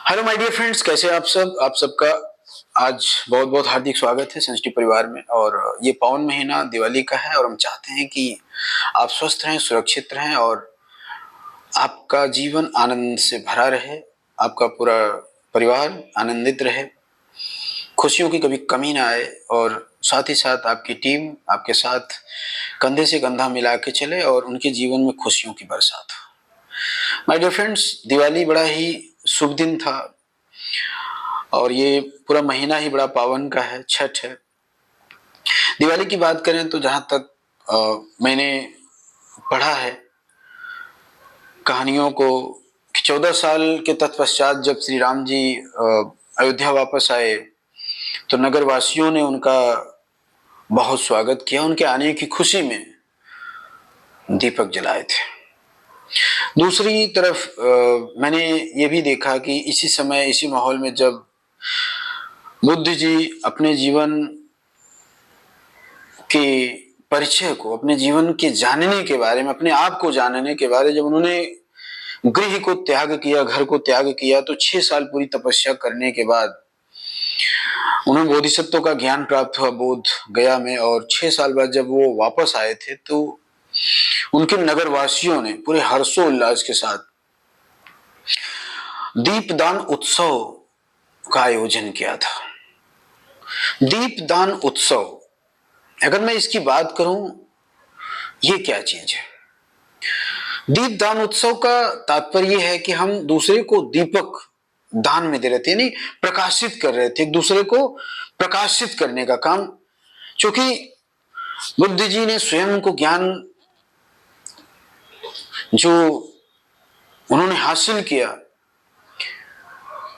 Hello my dear friends, कैसे हैं आप सबका आज बहुत बहुत हार्दिक स्वागत है सेंसिटिव परिवार में। और ये पावन महीना दिवाली का है और हम चाहते हैं कि आप स्वस्थ रहें, सुरक्षित रहें और आपका जीवन आनंद से भरा रहे, आपका पूरा परिवार आनंदित रहे, खुशियों की कभी कमी ना आए और साथ ही साथ आपकी टीम आपके साथ कंधे से कंधा मिला के चले और उनके जीवन में खुशियों की बरसात हो। माय डियर फ्रेंड्स, दिवाली बड़ा ही शुभ दिन था और ये पूरा महीना ही बड़ा पावन का है, छठ है। दिवाली की बात करें तो जहां तक मैंने पढ़ा है कहानियों को कि 14 साल के तत्पश्चात जब श्री राम जी अयोध्या वापस आए तो नगर वासियों ने उनका बहुत स्वागत किया। उनके आने की खुशी में दीपक जलाए थे। दूसरी तरफ मैंने ये भी देखा कि इसी समय इसी माहौल में जब बुद्ध जी अपने जीवन के परिचय को, अपने जीवन के जानने के बारे में, अपने आप को जानने के बारे में, जब उन्होंने गृह को त्याग किया, घर को त्याग किया, तो 6 साल पूरी तपस्या करने के बाद उन्हें बोधिसत्व का ज्ञान प्राप्त हुआ बोध गया में। और 6 साल बाद जब वो वापस आए थे तो उनके नगरवासियों ने पूरे हर्षोल्लास के साथ दीपदान उत्सव का आयोजन किया था। दीपदान उत्सव, अगर मैं इसकी बात करूं, ये क्या चीज है? दीपदान उत्सव का तात्पर्य है कि हम दूसरे को दीपक दान में दे रहे थे, यानी प्रकाशित कर रहे थे, एक दूसरे को प्रकाशित करने का काम। क्योंकि बुद्ध जी ने स्वयं को ज्ञान जो उन्होंने हासिल किया,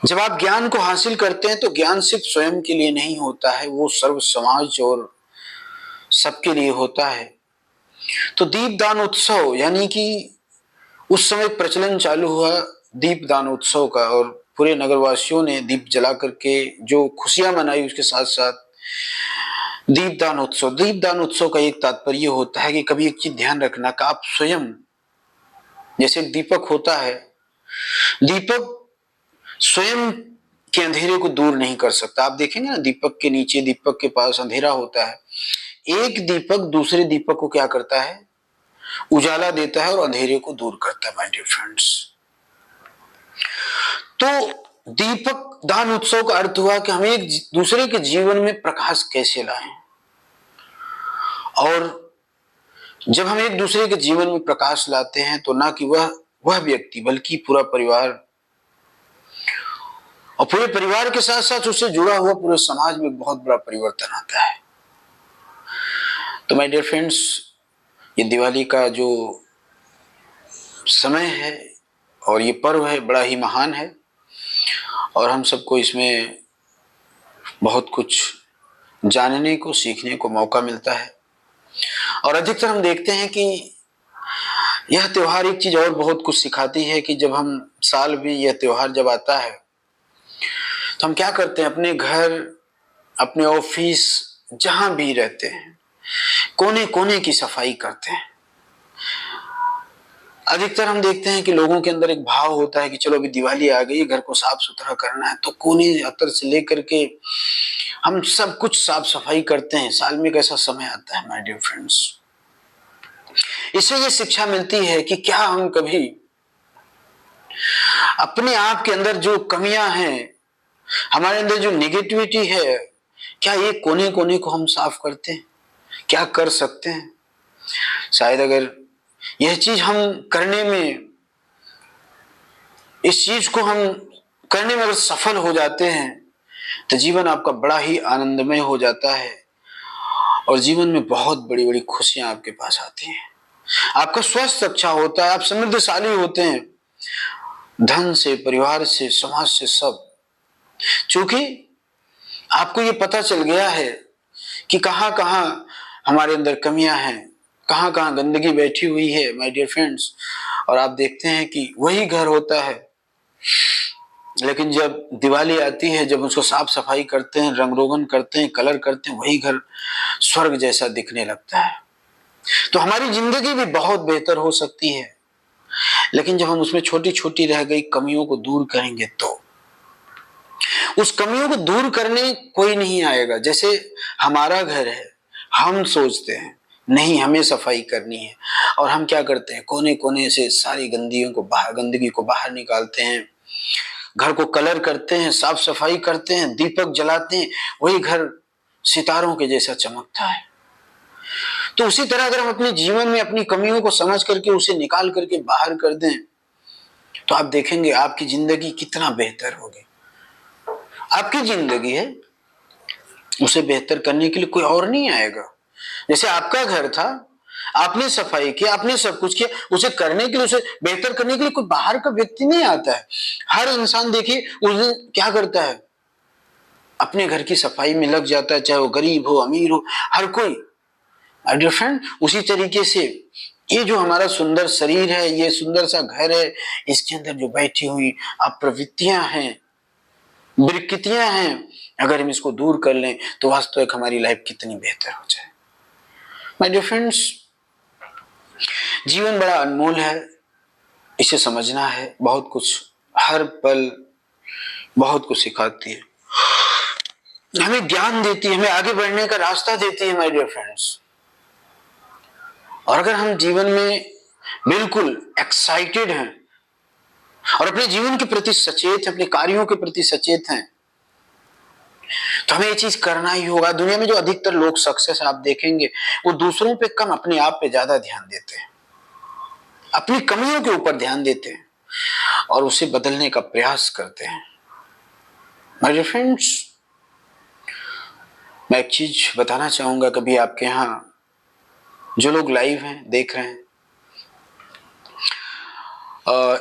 जब आप ज्ञान को हासिल करते हैं तो ज्ञान सिर्फ स्वयं के लिए नहीं होता है, वो सर्व समाज और सबके लिए होता है। तो दीपदान उत्सव यानी कि उस समय प्रचलन चालू हुआ दीपदान उत्सव का और पूरे नगरवासियों ने दीप जला करके जो खुशियां मनाई, उसके साथ साथ दीपदान उत्सव का एक तात्पर्य होता है कि कभी एक चीज ध्यान रखना कि आप स्वयं, जैसे एक दीपक होता है, दीपक स्वयं के अंधेरे को दूर नहीं कर सकता। आप देखेंगे ना, दीपक के नीचे, दीपक के पास अंधेरा होता है। एक दीपक दूसरे दीपक को क्या करता है? उजाला देता है और अंधेरे को दूर करता है। माय डियर फ्रेंड्स, तो दीपक दान उत्सव का अर्थ हुआ कि हम एक दूसरे के जीवन में प्रकाश कैसे लाएं। और जब हम एक दूसरे के जीवन में प्रकाश लाते हैं तो ना कि वह व्यक्ति बल्कि पूरा परिवार, और पूरे परिवार के साथ साथ उससे जुड़ा हुआ पूरे समाज में बहुत बड़ा परिवर्तन आता है। तो माय डियर फ्रेंड्स, ये दिवाली का जो समय है और ये पर्व है, बड़ा ही महान है और हम सबको इसमें बहुत कुछ जानने को, सीखने को मौका मिलता है। और अधिकतर हम देखते हैं कि यह त्योहार एक चीज और बहुत कुछ सिखाती है कि जब हम साल भी यह त्योहार जब आता है तो हम क्या करते हैं? अपने घर, अपने ऑफिस, जहां भी रहते हैं, कोने कोने की सफाई करते हैं। अधिकतर हम देखते हैं कि लोगों के अंदर एक भाव होता है कि चलो अभी दिवाली आ गई, घर को साफ सुथरा करना है, तो कोने अतर से लेकर के हम सब कुछ साफ सफाई करते हैं। साल में एक ऐसा समय आता है माय डियर फ्रेंड्स, इससे ये शिक्षा मिलती है कि क्या हम कभी अपने आप के अंदर जो कमियां हैं, हमारे अंदर जो नेगेटिविटी है, क्या ये कोने कोने को हम साफ करते हैं? क्या कर सकते हैं? शायद अगर यह चीज हम करने में, इस चीज को हम करने में अगर सफल हो जाते हैं तो जीवन आपका बड़ा ही आनंदमय हो जाता है और जीवन में बहुत बड़ी बड़ी खुशियां आपके पास आती हैं। आपका स्वास्थ्य अच्छा होता है, आप समृद्धशाली होते हैं, धन से, परिवार से, समाज से, सब। क्योंकि आपको ये पता चल गया है कि कहां कहां हमारे अंदर कमियां हैं, कहां कहां गंदगी बैठी हुई है माय डियर फ्रेंड्स। और आप देखते हैं कि वही घर होता है, लेकिन जब दिवाली आती है, जब उसको साफ सफाई करते हैं, रंग रोगन करते हैं, कलर करते हैं, वही घर स्वर्ग जैसा दिखने लगता है। तो हमारी जिंदगी भी बहुत बेहतर हो सकती है, लेकिन जब हम उसमें छोटी छोटी रह गई कमियों को दूर करेंगे तो उस कमियों को दूर करने कोई नहीं आएगा। जैसे हमारा घर है, हम सोचते हैं नहीं हमें सफाई करनी है, और हम क्या करते हैं, कोने कोने से सारी गंदगी को बाहर निकालते हैं, घर को कलर करते हैं, साफ सफाई करते हैं, दीपक जलाते हैं, वही घर सितारों के जैसा चमकता है। तो उसी तरह अगर हम अपने जीवन में अपनी कमियों को समझ करके उसे निकाल करके बाहर कर दें, तो आप देखेंगे आपकी जिंदगी कितना बेहतर होगी। आपकी जिंदगी है, उसे बेहतर करने के लिए कोई और नहीं आएगा। जैसे आपका घर था, आपने सफाई की, आपने सब कुछ किया, उसे करने के लिए, उसे बेहतर करने के लिए कोई बाहर का व्यक्ति नहीं आता है। हर इंसान देखिए उस दिन क्या करता है, अपने घर की सफाई में लग जाता है, चाहे वो गरीब हो अमीर हो, हर कोई। डियर फ्रेंड, उसी तरीके से ये जो हमारा सुंदर शरीर है, ये सुंदर सा घर है, इसके अंदर जो बैठी हुई प्रवृत्तियां हैं, विकृतियां हैं, अगर हम इसको दूर कर लें तो वास्तविक हमारी लाइफ कितनी बेहतर हो जाए। माय डियर फ्रेंड्स, जीवन बड़ा अनमोल है, इसे समझना है। बहुत कुछ हर पल बहुत कुछ सिखाती है, हमें ज्ञान देती है, हमें आगे बढ़ने का रास्ता देती है माय डियर फ्रेंड्स। और अगर हम जीवन में बिल्कुल एक्साइटेड हैं और अपने जीवन के प्रति सचेत हैं, अपने कार्यों के प्रति सचेत हैं, तो हमें ये चीज करना ही होगा। दुनिया में जो अधिकतर लोग सक्सेस आप देखेंगे, वो दूसरों पे कम अपने आप पे ज्यादा ध्यान देते हैं, अपनी कमियों के ऊपर ध्यान देते हैं और उसे बदलने का प्रयास करते हैं। माय डियर फ्रेंड्स, मैं एक चीज बताना चाहूंगा, कभी आपके यहाँ जो लोग लाइव हैं, देख रहे हैं,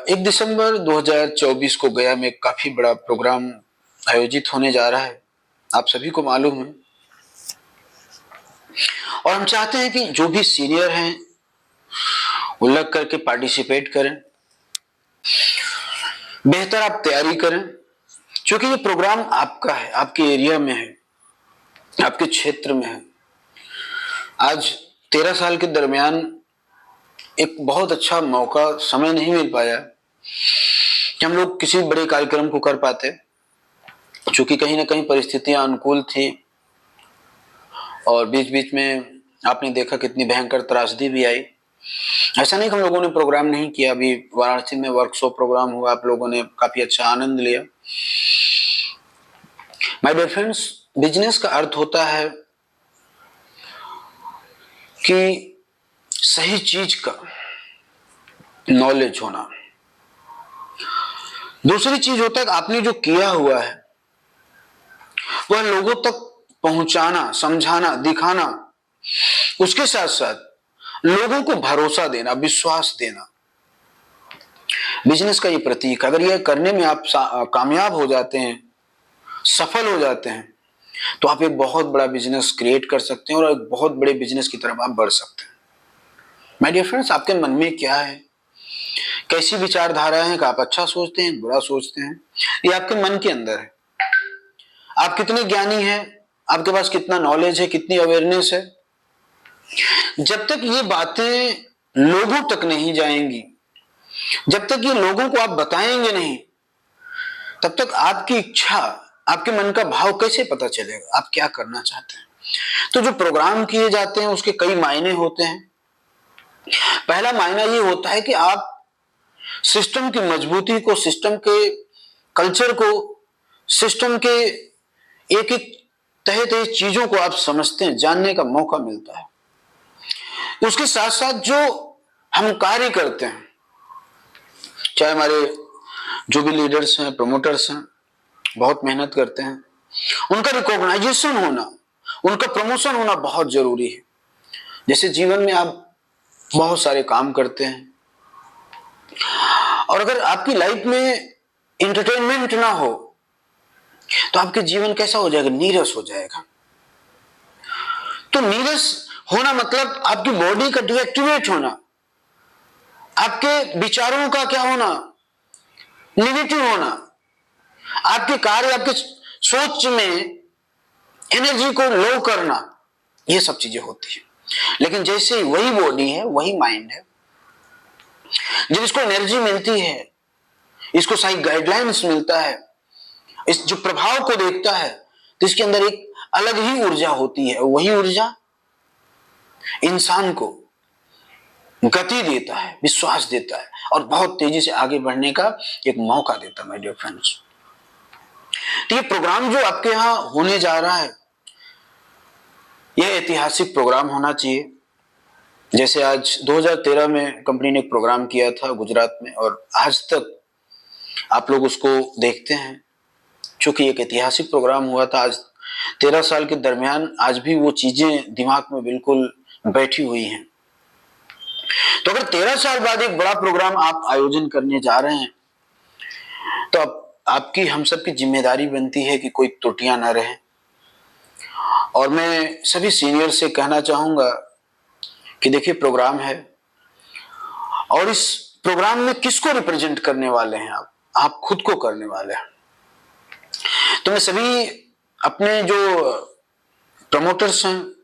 1 दिसंबर 2024 को गया में काफी बड़ा प्रोग्राम आयोजित होने जा रहा है, आप सभी को मालूम है। और हम चाहते हैं कि जो भी सीनियर हैं वो लग करके पार्टिसिपेट करें, बेहतर आप तैयारी करें, क्योंकि ये प्रोग्राम आपका है, आपके एरिया में है, आपके क्षेत्र में है। आज 13 साल के दरमियान एक बहुत अच्छा मौका, समय नहीं मिल पाया कि हम लोग किसी बड़े कार्यक्रम को कर पाते, क्योंकि कहीं ना कहीं परिस्थितियां अनुकूल थी और बीच बीच में आपने देखा कितनी भयंकर त्रासदी भी आई। ऐसा नहीं कि हम लोगों ने प्रोग्राम नहीं किया, अभी वाराणसी में वर्कशॉप प्रोग्राम हुआ, आप लोगों ने काफी अच्छा आनंद लिया। माय डियर फ्रेंड्स, बिजनेस का अर्थ होता है कि सही चीज का नॉलेज होना। दूसरी चीज होता है कि आपने जो किया हुआ है वह लोगों तक पहुंचाना, समझाना, दिखाना, उसके साथ साथ लोगों को भरोसा देना, विश्वास देना। बिजनेस का ये प्रतीक, अगर यह करने में आप कामयाब हो जाते हैं, सफल हो जाते हैं, तो आप एक बहुत बड़ा बिजनेस क्रिएट कर सकते हैं और एक बहुत बड़े बिजनेस की तरफ आप बढ़ सकते हैं। माय डियर फ्रेंड्स, आपके मन में क्या है, कैसी विचारधाराएं हैं, कि आप अच्छा सोचते हैं, बुरा सोचते हैं, ये आपके मन के अंदर है। आप कितने ज्ञानी हैं, आपके पास कितना नॉलेज है, कितनी अवेयरनेस है, जब तक ये बातें लोगों तक नहीं जाएंगी, जब तक ये लोगों को आप बताएंगे नहीं, तब तक आपकी इच्छा, आपके मन का भाव कैसे पता चलेगा, आप क्या करना चाहते हैं। तो जो प्रोग्राम किए जाते हैं उसके कई मायने होते हैं। पहला मायना ये होता है कि आप सिस्टम की मजबूती को, सिस्टम के कल्चर को, सिस्टम के एक एक तहे तहे चीजों को आप समझते हैं, जानने का मौका मिलता है। उसके साथ साथ जो हम कार्य करते हैं, चाहे हमारे जो भी लीडर्स हैं, प्रमोटर्स हैं, बहुत मेहनत करते हैं, उनका रिकॉग्नाइजेशन होना, उनका प्रमोशन होना बहुत जरूरी है। जैसे जीवन में आप बहुत सारे काम करते हैं और अगर आपकी लाइफ में एंटरटेनमेंट ना हो तो आपके जीवन कैसा हो जाएगा, नीरस हो जाएगा। तो नीरस होना मतलब आपकी बॉडी का डीएक्टिवेट होना, आपके विचारों का क्या होना, नेगेटिव होना, आपके कार्य, आपके सोच में एनर्जी को लो करना, ये सब चीजें होती है। लेकिन जैसे वही बॉडी है, वही माइंड है, जब इसको एनर्जी मिलती है, इसको सही गाइडलाइंस मिलता है, इस जो प्रभाव को देखता है तो इसके अंदर एक अलग ही ऊर्जा होती है। वही ऊर्जा इंसान को गति देता है, विश्वास देता है और बहुत तेजी से आगे बढ़ने का एक मौका देता है। माय डियर फ्रेंड्स, तो ये प्रोग्राम जो आपके यहां होने जा रहा है, यह ऐतिहासिक प्रोग्राम होना चाहिए। जैसे आज 2013 में कंपनी ने एक प्रोग्राम किया था गुजरात में, और आज तक आप लोग उसको देखते हैं। चूंकि एक ऐतिहासिक प्रोग्राम हुआ था, आज 13 साल के दरमियान आज भी वो चीजें दिमाग में बिल्कुल बैठी हुई हैं। तो अगर 13 साल बाद एक बड़ा प्रोग्राम आप आयोजन करने जा रहे हैं, तो आपकी, हम सबकी जिम्मेदारी बनती है कि कोई त्रुटियां ना रहे। और मैं सभी सीनियर से कहना चाहूंगा कि देखिए, प्रोग्राम है और इस प्रोग्राम में किसको रिप्रेजेंट करने वाले हैं आप खुद को करने वाले हैं। तो मैं सभी अपने जो प्रमोटर्स हैं,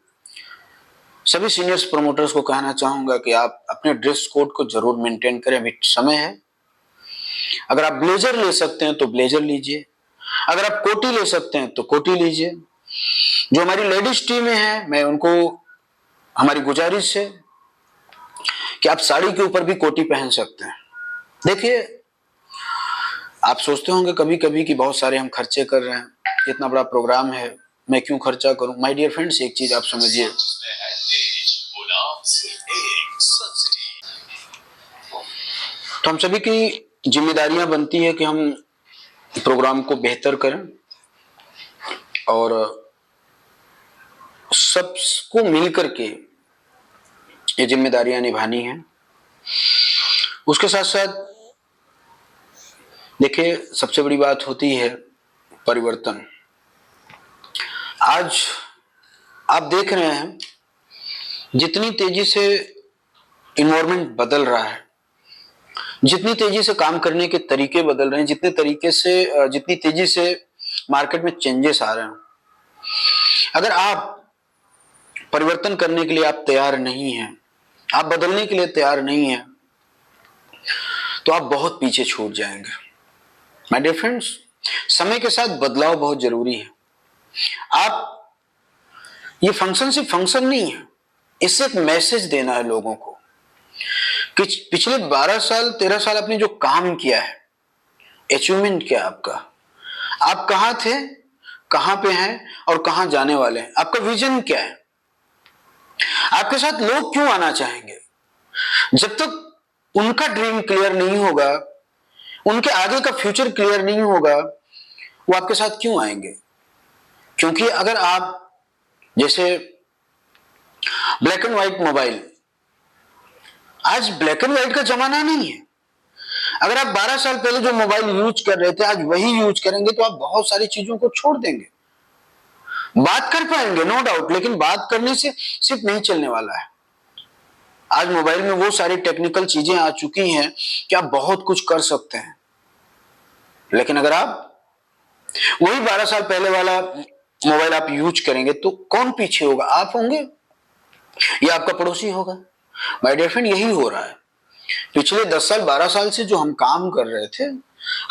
सभी सीनियर्स प्रमोटर्स को कहना चाहूंगा कि आप अपने ड्रेस कोड को जरूर मेंटेन करें। अभी समय है, अगर आप ब्लेजर ले सकते हैं तो ब्लेजर लीजिए, अगर आप कोटी ले सकते हैं तो कोटी लीजिए। जो हमारी लेडीज टीमें हैं, मैं उनको, हमारी गुजारिश है कि आप साड़ी के ऊपर भी कोटी पहन सकते हैं। देखिए, आप सोचते होंगे कभी कभी कि बहुत सारे हम खर्चे कर रहे हैं, इतना बड़ा प्रोग्राम है, मैं क्यों खर्चा करूं। माय डियर फ्रेंड्स, एक चीज आप समझिए, तो हम सभी की जिम्मेदारियां बनती है कि हम प्रोग्राम को बेहतर करें और सबको मिलकर के ये जिम्मेदारियां निभानी है। उसके साथ साथ देखिए, सबसे बड़ी बात होती है परिवर्तन। आज आप देख रहे हैं जितनी तेजी से इन्वायरमेंट बदल रहा है, जितनी तेजी से काम करने के तरीके बदल रहे हैं, जितनी तेजी से मार्केट में चेंजेस आ रहे हैं, अगर आप परिवर्तन करने के लिए आप तैयार नहीं हैं, आप बदलने के लिए तैयार नहीं हैं, तो आप बहुत पीछे छूट जाएंगे। माय डियर फ्रेंड्स, समय के साथ बदलाव बहुत जरूरी है। ये फंक्शन सिर्फ फंक्शन नहीं है, इससे एक मैसेज देना है लोगों को कि पिछले 12 साल 13 साल आपने जो काम किया है, अचीवमेंट क्या आपका, आप कहां थे, कहां पे हैं और कहां जाने वाले हैं, आपका विजन क्या है, आपके साथ लोग क्यों आना चाहेंगे। जब तक उनका ड्रीम क्लियर नहीं होगा, उनके आगे का फ्यूचर क्लियर नहीं होगा, वो आपके साथ क्यों आएंगे। क्योंकि अगर आप, जैसे ब्लैक एंड व्हाइट मोबाइल, आज ब्लैक एंड व्हाइट का जमाना नहीं है। अगर आप 12 साल पहले जो मोबाइल यूज कर रहे थे आज वही यूज करेंगे तो आप बहुत सारी चीजों को छोड़ देंगे। बात कर पाएंगे नो डाउट, लेकिन बात करने से सिर्फ नहीं चलने वाला है। आज मोबाइल में वो सारी टेक्निकल चीजें आ चुकी हैं कि आप बहुत कुछ कर सकते हैं, लेकिन अगर आप वही 12 साल पहले वाला मोबाइल आप यूज करेंगे तो कौन पीछे होगा, आप होंगे या आपका पड़ोसी होगा। माय डियर फ्रेंड, यही हो रहा है। पिछले 10 साल 12 साल से जो हम काम कर रहे थे,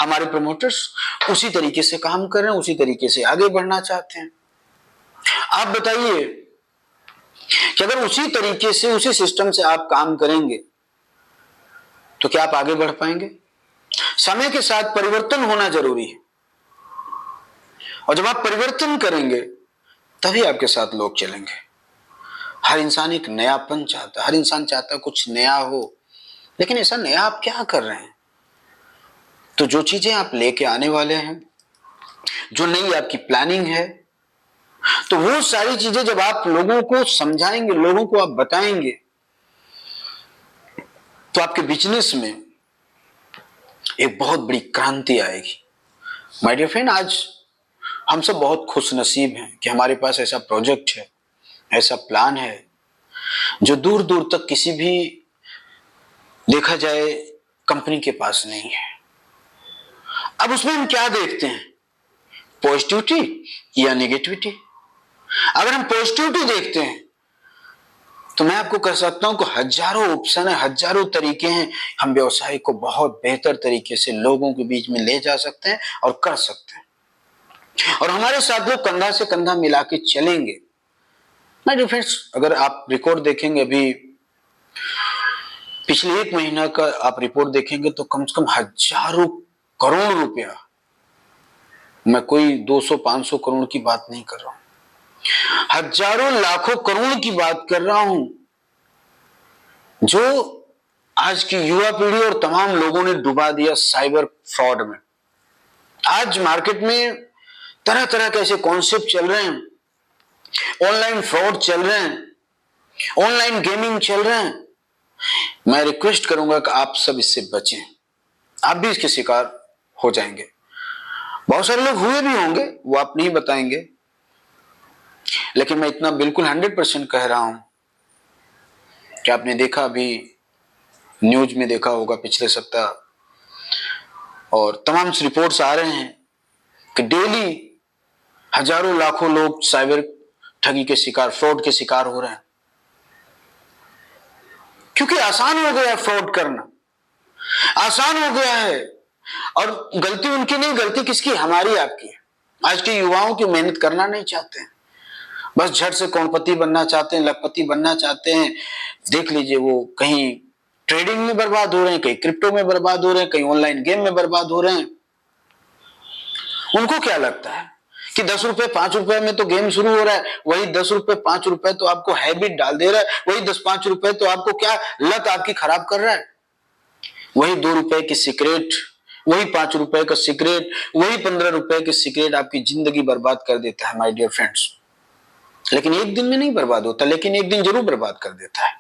हमारे प्रमोटर्स उसी तरीके से काम कर रहे हैं, उसी तरीके से आगे बढ़ना चाहते हैं। आप बताइए कि अगर उसी तरीके से, उसी सिस्टम से आप काम करेंगे तो क्या आप आगे बढ़ पाएंगे। समय के साथ परिवर्तन होना जरूरी है, और जब आप परिवर्तन करेंगे तभी आपके साथ लोग चलेंगे। हर इंसान एक नयापन चाहता है, हर इंसान चाहता है कुछ नया हो, लेकिन ऐसा नया आप क्या कर रहे हैं। तो जो चीजें आप लेके आने वाले हैं, जो नई आपकी प्लानिंग है, तो वो सारी चीजें जब आप लोगों को समझाएंगे, लोगों को आप बताएंगे, तो आपके बिजनेस में एक बहुत बड़ी क्रांति आएगी। माय डियर फ्रेंड, आज हम सब बहुत खुश नसीब हैं कि हमारे पास ऐसा प्रोजेक्ट है, ऐसा प्लान है जो दूर दूर तक किसी भी, देखा जाए, कंपनी के पास नहीं है। अब उसमें हम क्या देखते हैं, पॉजिटिविटी या नेगेटिविटी। अगर हम पॉजिटिविटी देखते हैं तो मैं आपको कह सकता हूं कि हजारों ऑप्शन है, हजारों तरीके हैं, हम व्यवसाय को बहुत बेहतर तरीके से लोगों के बीच में ले जा सकते हैं और कर सकते हैं। और हमारे साथ लोग कंधा से कंधा मिला के चलेंगे। माय डियर फ्रेंड्स, अगर आप रिकॉर्ड देखेंगे, अभी पिछले एक महीना का आप रिपोर्ट देखेंगे तो कम से कम हजारों करोड़ रुपया, मैं कोई 200-500 करोड़ की बात नहीं कर रहा हूं, हजारों लाखों करोड़ की बात कर रहा हूं, जो आज की युवा पीढ़ी और तमाम लोगों ने डुबा दिया साइबर फ्रॉड में। आज मार्केट में तरह तरह के ऐसे कॉन्सेप्ट चल रहे हैं, ऑनलाइन फ्रॉड चल रहे हैं, ऑनलाइन गेमिंग चल रहे हैं। मैं रिक्वेस्ट करूंगा कि आप सब इससे बचें, आप भी इसके शिकार हो जाएंगे। बहुत सारे लोग हुए भी होंगे, वो आप नहीं बताएंगे, लेकिन मैं इतना बिल्कुल 100% कह रहा हूं कि आपने देखा, अभी न्यूज में देखा होगा पिछले सप्ताह, और तमाम रिपोर्ट्स आ रहे हैं कि डेली हजारों लाखों लोग साइबर ठगी के शिकार, फ्रॉड के शिकार हो रहे हैं, क्योंकि आसान हो गया है फ्रॉड करना, आसान हो गया है। और गलती उनकी नहीं, गलती किसकी? हमारी, आपकी। आज के युवाओं की मेहनत करना नहीं चाहते हैं, बस झट से करोड़पति बनना चाहते हैं, लखपति बनना चाहते हैं। देख लीजिए, वो कहीं ट्रेडिंग में बर्बाद हो रहे हैं, कहीं क्रिप्टो में बर्बाद हो रहे हैं, कहीं ऑनलाइन गेम में बर्बाद हो रहे हैं। उनको क्या लगता है कि 10 रुपए 5 रुपए में तो गेम शुरू हो रहा है, वही 10 रुपए 5 रुपए तो आपको हैबिट डाल दे रहा है, वही 10-5 रुपए तो आपको क्या लत आपकी खराब कर रहा है। वही 2 रुपए की सिगरेट, वही 5 रुपए का सिगरेट, वही 15 रुपए की सिगरेट आपकी जिंदगी बर्बाद कर देता है माय डियर फ्रेंड्स। लेकिन एक दिन में नहीं बर्बाद होता, लेकिन एक दिन जरूर बर्बाद कर देता है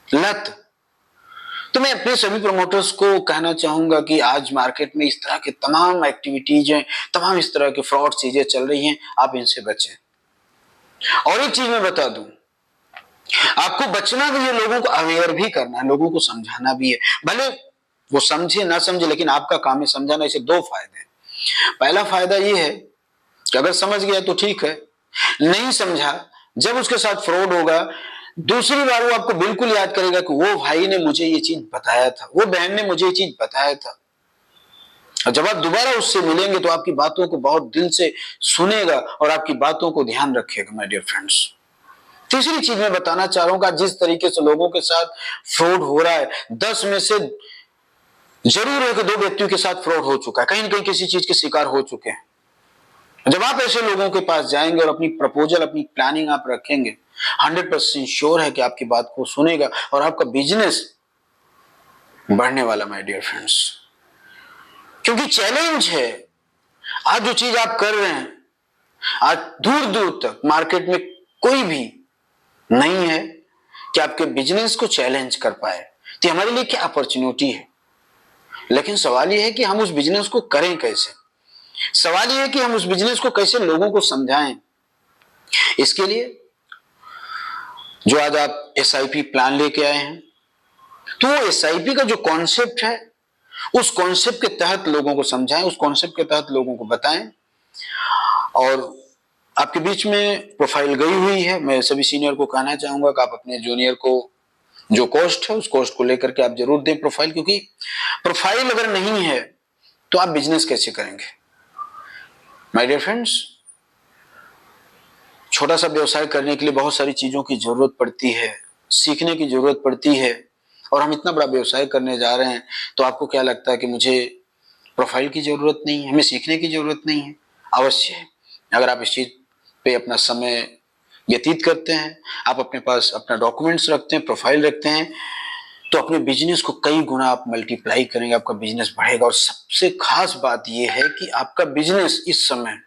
लत। तो मैं अपने सभी प्रमोटर्स को कहना चाहूंगा कि आज मार्केट में इस तरह के तमाम एक्टिविटीज हैं, तमाम इस तरह के फ्रॉड चीजें चल रही हैं, आप इनसे बचें। और एक चीज मैं बता दूं, आपको बचना भी है, लोगों को अवेयर भी करना है, लोगों को समझाना भी है। भले वो समझे ना समझे, लेकिन आपका काम है समझाना। इसे 2 फायदे हैं। पहला फायदा ये है कि अगर समझ गया तो ठीक है, नहीं समझा, जब उसके साथ फ्रॉड होगा, दूसरी बार वो आपको बिल्कुल याद करेगा कि वो भाई ने मुझे ये चीज बताया था, वो बहन ने मुझे ये चीज बताया था। और जब आप दोबारा उससे मिलेंगे तो आपकी बातों को बहुत दिल से सुनेगा और आपकी बातों को ध्यान रखेगा माय डियर फ्रेंड्स। तीसरी चीज मैं बताना चाह रहा हूं, जिस तरीके से लोगों के साथ फ्रॉड हो रहा है, 10 में से जरूर है कि 2 व्यक्तियों के साथ फ्रॉड हो चुका है, कहीं ना कहीं किसी चीज के शिकार हो चुके हैं। जब आप ऐसे लोगों के पास जाएंगे और अपनी प्रपोजल, अपनी प्लानिंग आप रखेंगे, 100% श्योर है कि आपकी बात को सुनेगा और आपका बिजनेस बढ़ने वाला माय डियर फ्रेंड्स। क्योंकि चैलेंज है, आज जो चीज आप कर रहे हैं, आज दूर दूर तक मार्केट में कोई भी नहीं है कि आपके बिजनेस को चैलेंज कर पाए। तो हमारे लिए क्या अपॉर्चुनिटी है, लेकिन सवाल यह है कि हम उस बिजनेस को करें कैसे। सवाल यह है कि हम उस बिजनेस को कैसे लोगों को समझाएं। इसके लिए जो आज आप SIP प्लान लेके आए हैं, तो वो SIP का जो कॉन्सेप्ट है, उस कॉन्सेप्ट के तहत लोगों को समझाएं, उस कॉन्सेप्ट के तहत लोगों को बताएं। और आपके बीच में प्रोफाइल गई हुई है, मैं सभी सीनियर को कहना चाहूंगा कि आप अपने जूनियर को जो कॉस्ट है, उस कॉस्ट को लेकर के आप जरूर दें प्रोफाइल, क्योंकि प्रोफाइल अगर नहीं है तो आप बिजनेस कैसे करेंगे माय डियर फ्रेंड्स। छोटा सा व्यवसाय करने के लिए बहुत सारी चीजों की जरूरत पड़ती है, सीखने की जरूरत पड़ती है, और हम इतना बड़ा व्यवसाय करने जा रहे हैं, तो आपको क्या लगता है कि मुझे प्रोफाइल की जरूरत नहीं है, हमें सीखने की जरूरत नहीं है? अवश्य है। अगर आप इस चीज पे अपना समय व्यतीत करते हैं, आप अपने पास अपना डॉक्यूमेंट्स रखते हैं, प्रोफाइल रखते हैं, तो अपने बिजनेस को कई गुना आप मल्टीप्लाई करेंगे, आपका बिजनेस बढ़ेगा। और सबसे खास बात यह है कि आपका बिजनेस इस समय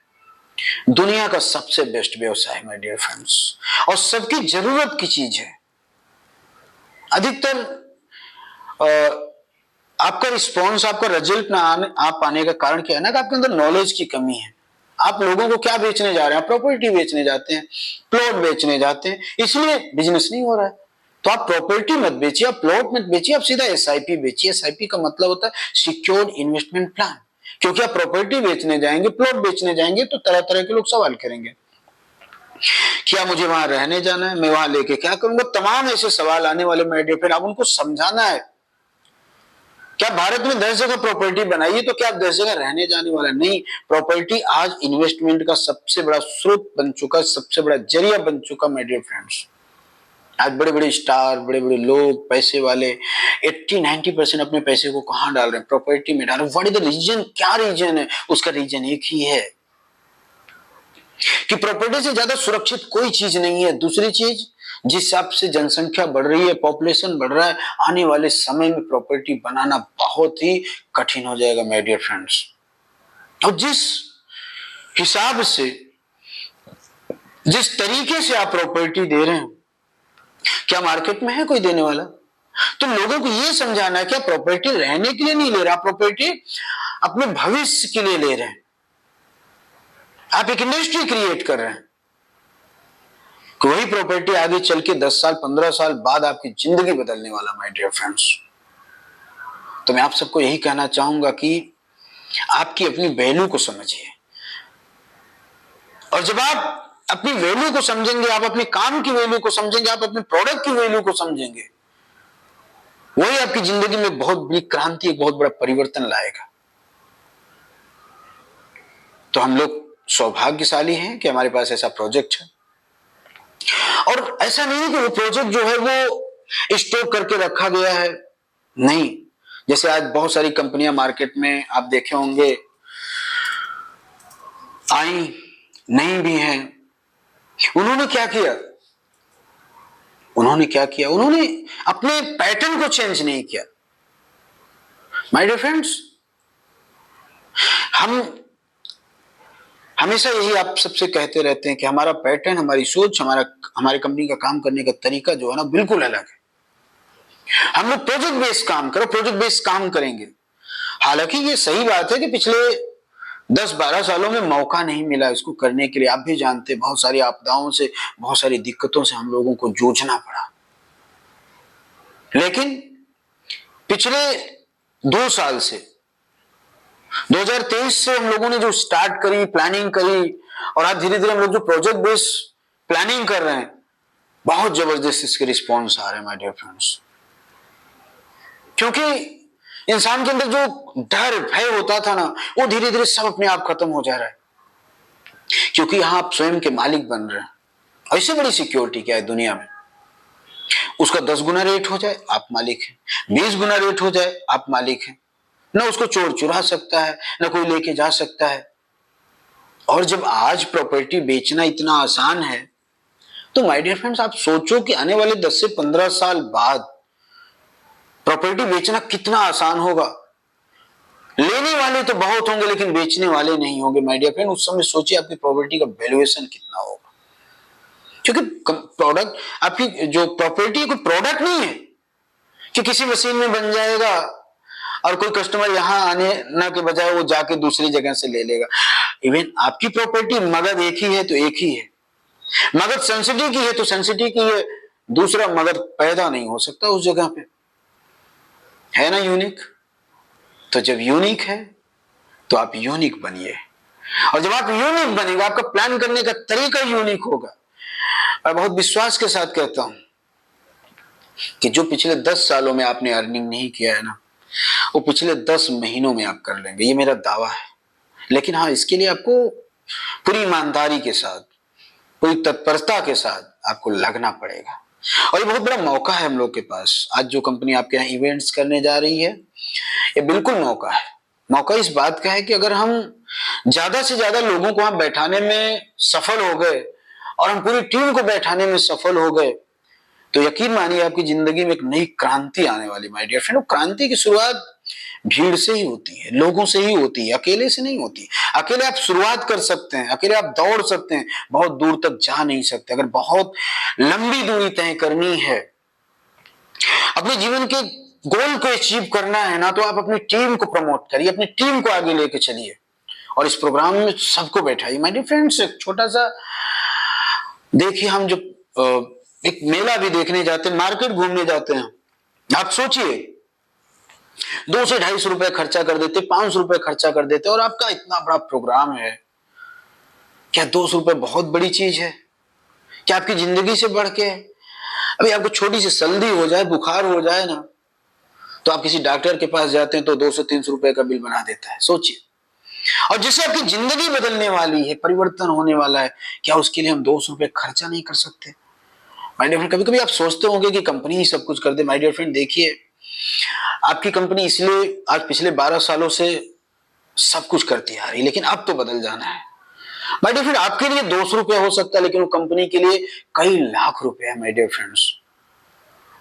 दुनिया का सबसे बेस्ट व्यवसाय है माय डियर फ्रेंड्स, और सबकी जरूरत की चीज है। अधिकतर आपका रिस्पॉन्स, आपका रिजल्ट ना आ पाने का कारण क्या है ना, कि आपके अंदर नॉलेज की कमी है। आप लोगों को क्या बेचने जा रहे हैं? प्रॉपर्टी बेचने जाते हैं, प्लॉट बेचने जाते हैं, इसलिए बिजनेस नहीं हो रहा है। तो आप प्रॉपर्टी मत बेचिए, आप प्लॉट मत बेचिए, आप सीधा SIP बेचिए। SIP का मतलब होता है सिक्योर्ड इन्वेस्टमेंट प्लान। क्योंकि आप प्रॉपर्टी बेचने जाएंगे, प्लॉट बेचने जाएंगे, तो तरह तरह के लोग सवाल करेंगे, क्या मुझे वहां रहने जाना है, मैं वहां लेके क्या करूंगा, तमाम ऐसे सवाल आने वाले मेरे डियर फ्रेंड। आप उनको समझाना है क्या भारत में 10 जगह प्रॉपर्टी बनाई तो क्या आप 10 जगह रहने जाने वाला नहीं। प्रॉपर्टी आज इन्वेस्टमेंट का सबसे बड़ा स्रोत बन चुका, सबसे बड़ा जरिया बन चुका माय डियर फ्रेंड्स। आज बड़े बड़े स्टार, बड़े बड़े लोग, पैसे वाले 80-90% अपने पैसे को कहां डाल रहे हैं? प्रॉपर्टी में डाल रहे हैं। What is the reason? क्या रीजन है? उसका रीजन एक ही है कि प्रॉपर्टी से ज्यादा सुरक्षित कोई चीज नहीं है। दूसरी चीज, जिस हिसाब से जनसंख्या बढ़ रही है, पॉपुलेशन बढ़ रहा है, आने वाले समय में प्रॉपर्टी बनाना बहुत ही कठिन हो जाएगा माय डियर फ्रेंड्स। और जिस हिसाब से, जिस तरीके से आप प्रॉपर्टी दे रहे हैं, क्या मार्केट में है कोई देने वाला? तो लोगों को यह समझाना है कि आप प्रॉपर्टी रहने के लिए नहीं ले रहे, आप प्रॉपर्टी अपने भविष्य के लिए ले रहे हैं। आप एक इंडस्ट्री क्रिएट कर रहे हैं कि वही प्रॉपर्टी आगे चल के 10 साल 15 साल बाद आपकी जिंदगी बदलने वाला माय डियर फ्रेंड्स। तो मैं आप सबको यही कहना चाहूंगा कि आपकी अपनी वैल्यू को समझिए, और जब आप अपनी वैल्यू को समझेंगे, आप अपने काम की वैल्यू को समझेंगे, आप अपने प्रोडक्ट की वैल्यू को समझेंगे, वही आपकी जिंदगी में बहुत बड़ी क्रांति, एक बहुत बड़ा परिवर्तन लाएगा। तो हम लोग सौभाग्यशाली हैं कि हमारे पास ऐसा प्रोजेक्ट है। और ऐसा नहीं है कि वो प्रोजेक्ट जो है वो स्टॉक करके रखा गया है, नहीं। जैसे आज बहुत सारी कंपनियां मार्केट में आप देखे होंगे, आई नहीं भी हैं। उन्होंने क्या किया? उन्होंने अपने पैटर्न को चेंज नहीं किया। माय डियर फ्रेंड्स, हम हमेशा यही आप सबसे कहते रहते हैं कि हमारा पैटर्न, हमारी सोच, हमारे कंपनी का काम करने का तरीका जो है ना, बिल्कुल अलग है। हम लोग प्रोजेक्ट बेस्ड काम करो, प्रोजेक्ट बेस्ड काम करेंगे। हालांकि ये सही बात है कि पिछले 10-12 सालों में मौका नहीं मिला इसको करने के लिए। आप भी जानते हैं, बहुत सारी आपदाओं से, बहुत सारी दिक्कतों से हम लोगों को जूझना पड़ा। लेकिन पिछले 2 साल से, 2023 से हम लोगों ने जो स्टार्ट करी, प्लानिंग करी, और आज धीरे धीरे हम लोग जो प्रोजेक्ट बेस्ड प्लानिंग कर रहे हैं, बहुत जबरदस्त इसके रिस्पॉन्स आ रहे हैं माय डियर फ्रेंड्स। क्योंकि इंसान के अंदर जो डर, भय होता था ना, वो धीरे धीरे सब अपने आप खत्म हो जा रहा है। क्योंकि यहां आप स्वयं के मालिक बन रहे हैं। ऐसे बड़ी सिक्योरिटी क्या है दुनिया में? उसका 10 गुना रेट हो जाए, आप मालिक हैं। 20 गुना रेट हो जाए, आप मालिक हैं। ना उसको चोर चुरा सकता है, ना कोई लेके जा सकता है। और जब आज प्रॉपर्टी बेचना इतना आसान है, तो माय डियर फ्रेंड्स, आप सोचो कि आने वाले 10 से 15 साल बाद प्रॉपर्टी बेचना कितना आसान होगा। लेने वाले तो बहुत होंगे, लेकिन बेचने वाले नहीं होंगे माय डियर फ्रेंड। उस समय सोचिए आपकी प्रॉपर्टी का वैल्यूएशन कितना होगा। क्योंकि प्रोडक्ट, आपकी जो प्रॉपर्टी है कोई प्रोडक्ट नहीं है कि किसी मशीन में बन जाएगा और कोई कस्टमर यहां आने ना के बजाय वो जाके दूसरी जगह से ले लेगा। इवन आपकी प्रॉपर्टी मगध एक ही है तो एक ही है, मगध सेंसिटिव की है तो सेंसिटिव की है, दूसरा मगध पैदा नहीं हो सकता उस जगह पे, है ना यूनिक। तो जब यूनिक है तो आप यूनिक बनिए, और जब आप यूनिक बनेगा, आपका प्लान करने का तरीका यूनिक होगा। मैं बहुत विश्वास के साथ कहता हूं कि जो पिछले 10 सालों में आपने अर्निंग नहीं किया है ना, वो पिछले 10 महीनों में आप कर लेंगे, ये मेरा दावा है। लेकिन हाँ, इसके लिए आपको पूरी ईमानदारी के साथ, पूरी तत्परता के साथ आपको लगना पड़ेगा। और ये बहुत बड़ा मौका है हम लोग के पास। आज जो कंपनी आपके यहाँ इवेंट्स करने जा रही है, ये बिल्कुल मौका है। मौका इस बात का है कि अगर हम ज्यादा से ज्यादा लोगों को वहां बैठाने में सफल हो गए, और हम पूरी टीम को बैठाने में सफल हो गए, तो यकीन मानिए आपकी जिंदगी में एक नई क्रांति आने वाली माय डियर फ्रेंड। क्रांति की शुरुआत भीड़ से ही होती है, लोगों से ही होती है, अकेले से नहीं होती। अकेले आप शुरुआत कर सकते हैं, अकेले आप दौड़ सकते हैं, बहुत दूर तक जा नहीं सकते। अगर बहुत लंबी दूरी तय करनी है, अपने जीवन के गोल को अचीव करना है ना, तो आप अपनी टीम को प्रमोट करिए, अपनी टीम को आगे लेके चलिए, और इस प्रोग्राम में सबको बैठाइए माय डियर फ्रेंड्स। एक छोटा सा देखिए, हम जब एक मेला भी देखने जाते हैं, मार्केट घूमने जाते हैं, आप सोचिए 200 से 250 रुपए खर्चा कर देते, 500 रुपए खर्चा कर देते, और आपका इतना बड़ा प्रोग्राम है। क्या 200 रुपए बहुत बड़ी चीज है? क्या आपकी जिंदगी से बढ़ के? अभी आपको छोटी सी सर्दी हो जाए, बुखार हो जाए ना, तो आप किसी डॉक्टर के पास जाते हैं तो 200-300 रुपए का बिल बना देता है। सोचिए, और जिससे आपकी जिंदगी बदलने वाली है, परिवर्तन होने वाला है, क्या उसके लिए हम 200 रुपए खर्चा नहीं कर सकते? माय डियर फ्रेंड, कभी कभी आप सोचते होंगे कि कंपनी ही सब कुछ कर दे। माय डियर फ्रेंड, देखिए, आपकी कंपनी इसलिए आज पिछले 12 सालों से सब कुछ करती आ रही है, लेकिन अब तो बदल जाना है। माय डियर फ्रेंड, आपके लिए 200 रुपया हो सकता है, लेकिन वो कंपनी के लिए कई लाख रुपए है। माय डियर फ्रेंड्स,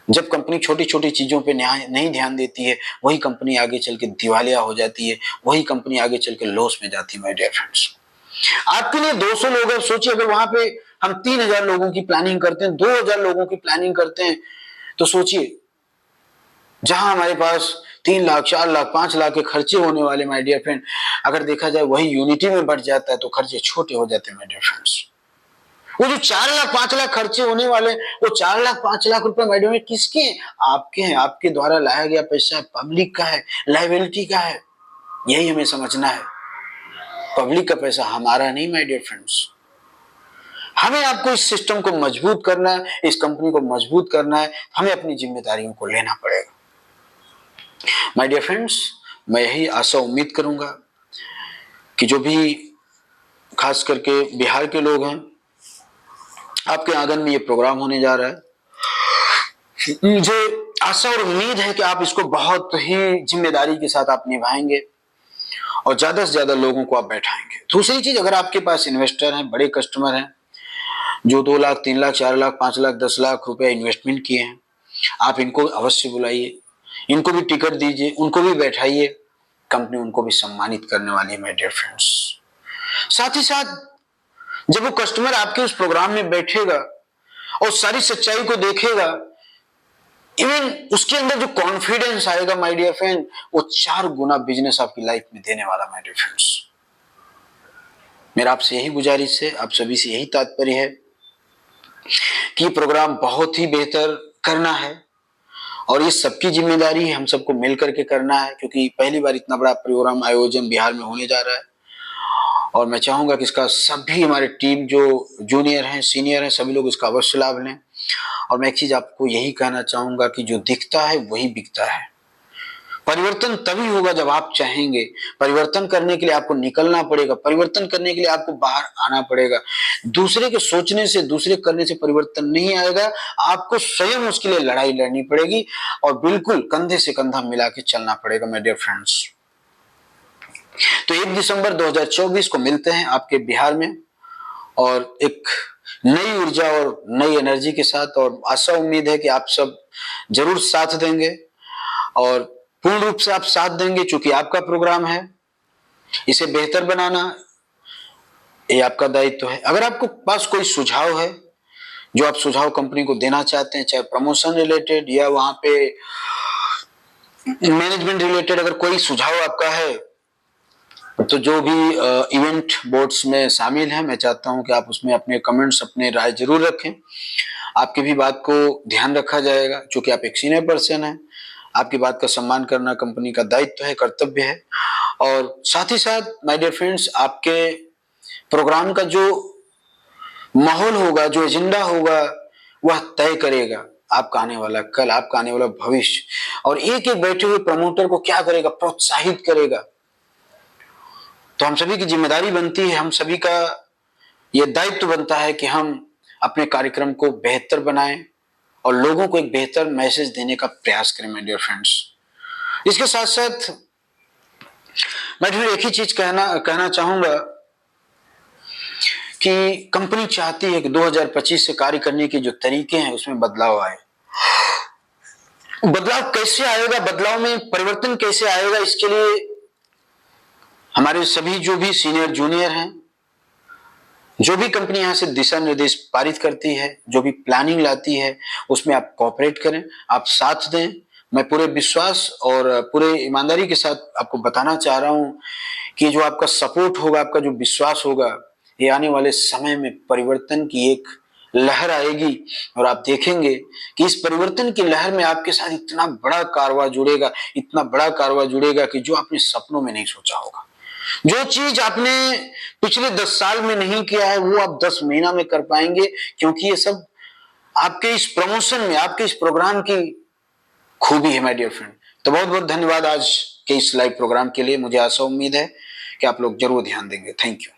जब कंपनी छोटी छोटी चीजों पे नहीं ध्यान देती है, वही कंपनी आगे चल के दिवालिया हो जाती है, वही कंपनी आगे चल के लॉस में जाती है। माय डियर फ्रेंड्स, आपके लिए 200 लोग हैं, सोचिए अगर वहां पे हम 3000 लोगों की प्लानिंग करते हैं, 2000 लोगों की प्लानिंग करते हैं, तो सोचिए जहां हमारे पास 3 लाख, 4 लाख, 5 लाख के खर्चे होने वाले, माय डियर फ्रेंड, अगर देखा जाए वही यूनिटी में बढ़ जाता है तो खर्चे छोटे हो जाते हैं। माय डियर फ्रेंड्स, वो जो 4 लाख 5 लाख खर्चे होने वाले, वो 4 लाख 5 लाख रुपए माय डियर, किसके? आपके हैं। आपके द्वारा लाया गया पैसा पब्लिक का है, लायबिलिटी का है। यही हमें समझना है, पब्लिक का पैसा हमारा नहीं। माय डियर फ्रेंड्स, हमें आपको इस सिस्टम को मजबूत करना है, इस कंपनी को मजबूत करना है, हमें अपनी जिम्मेदारियों को लेना पड़ेगा। माय डियर फ्रेंड्स, मैं यही आशा उम्मीद करूंगा कि जो भी खास करके बिहार के लोग हैं, आपके आंगन में ये प्रोग्राम होने जा रहा है, मुझे आशा और उम्मीद है कि आप इसको बहुत ही जिम्मेदारी के साथ आप निभाएंगे और ज्यादा से ज्यादा लोगों को आप बैठाएंगे। दूसरी चीज, अगर आपके पास इन्वेस्टर हैं, बड़े कस्टमर हैं, जो 2 लाख, 3 लाख, 4 लाख, 5 लाख, 10 लाख रुपए इन्वेस्टमेंट किए हैं, आप इनको अवश्य बुलाइए, इनको भी टिकट दीजिए, उनको भी बैठाइए। कंपनी उनको भी सम्मानित करने वाली है। माय डियर फ्रेंड्स, साथ ही साथ जब वो कस्टमर आपके उस प्रोग्राम में बैठेगा और सारी सच्चाई को देखेगा, इवन उसके अंदर जो कॉन्फिडेंस आएगा, माय डियर फ्रेंड, वो 4 गुना बिजनेस आपकी लाइफ में देने वाला। माय डियर फ्रेंड्स, मेरा आपसे यही गुजारिश है, आप सभी से यही तात्पर्य है कि प्रोग्राम बहुत ही बेहतर करना है और ये सबकी जिम्मेदारी है, हम सबको मिलकर के करना है, क्योंकि पहली बार इतना बड़ा प्रोग्राम आयोजन बिहार में होने जा रहा है। और मैं चाहूंगा कि इसका सभी हमारे टीम जो जूनियर हैं, सीनियर हैं, सभी लोग इसका अवश्य लाभ लें। और मैं एक चीज आपको यही कहना चाहूंगा कि जो दिखता है वही बिकता है। परिवर्तन तभी होगा जब आप चाहेंगे। परिवर्तन करने के लिए आपको निकलना पड़ेगा, परिवर्तन करने के लिए आपको बाहर आना पड़ेगा। दूसरे के सोचने से, दूसरे करने से परिवर्तन नहीं आएगा, आपको स्वयं उसके लिए लड़ाई लड़नी पड़ेगी और बिल्कुल कंधे से कंधा मिला के चलना पड़ेगा। माय डियर फ्रेंड्स, तो 1 दिसंबर 2024 को मिलते हैं आपके बिहार में और एक नई ऊर्जा और नई एनर्जी के साथ, और आशा उम्मीद है कि आप सब जरूर साथ देंगे और पूर्ण रूप से आप साथ देंगे, क्योंकि आपका प्रोग्राम है, इसे बेहतर बनाना ये आपका दायित्व है। अगर आपको पास कोई सुझाव है, जो आप सुझाव कंपनी को देना चाहते हैं, चाहे प्रमोशन रिलेटेड या वहां पे मैनेजमेंट रिलेटेड, अगर कोई सुझाव आपका है, तो जो भी इवेंट बोर्ड्स में शामिल है, मैं चाहता हूं कि आप उसमें अपने कमेंट्स, अपने राय जरूर रखें। आपकी भी बात को ध्यान रखा जाएगा, क्योंकि आप एक सीनियर पर्सन हैं, आपकी बात का सम्मान करना कंपनी का दायित्व है, कर्तव्य है। और साथ ही साथ माय डियर फ्रेंड्स, आपके प्रोग्राम का जो माहौल होगा, जो एजेंडा होगा, वह तय करेगा आपका आने वाला कल, आपका आने वाला भविष्य। और एक एक बैठे हुए प्रमोटर को क्या करेगा? प्रोत्साहित करेगा। तो हम सभी की जिम्मेदारी बनती है, हम सभी का यह दायित्व बनता है कि हम अपने कार्यक्रम को बेहतर बनाएं और लोगों को एक बेहतर मैसेज देने का प्रयास करें। माय डियर फ्रेंड्स, इसके साथ साथ मैं एक ही चीज कहना चाहूंगा कि कंपनी चाहती है कि 2025 से कार्य करने के जो तरीके हैं उसमें बदलाव आए। बदलाव कैसे आएगा, बदलाव में परिवर्तन कैसे आएगा, इसके लिए हमारे सभी जो भी सीनियर जूनियर हैं, जो भी कंपनी यहां से दिशा निर्देश पारित करती है, जो भी प्लानिंग लाती है, उसमें आप कोऑपरेट करें, आप साथ दें। मैं पूरे विश्वास और पूरे ईमानदारी के साथ आपको बताना चाह रहा हूं कि जो आपका सपोर्ट होगा, आपका जो विश्वास होगा, ये आने वाले समय में परिवर्तन की एक लहर आएगी और आप देखेंगे कि इस परिवर्तन की लहर में आपके साथ इतना बड़ा कारवां जुड़ेगा, इतना बड़ा कारवां जुड़ेगा कि जो आपने सपनों में नहीं सोचा होगा। जो चीज आपने पिछले 10 साल में नहीं किया है, वो आप 10 महीना में कर पाएंगे, क्योंकि ये सब आपके इस प्रमोशन में, आपके इस प्रोग्राम की खूबी है। माय डियर फ्रेंड, तो बहुत बहुत धन्यवाद आज के इस लाइव प्रोग्राम के लिए। मुझे आशा उम्मीद है कि आप लोग जरूर ध्यान देंगे। Thank you.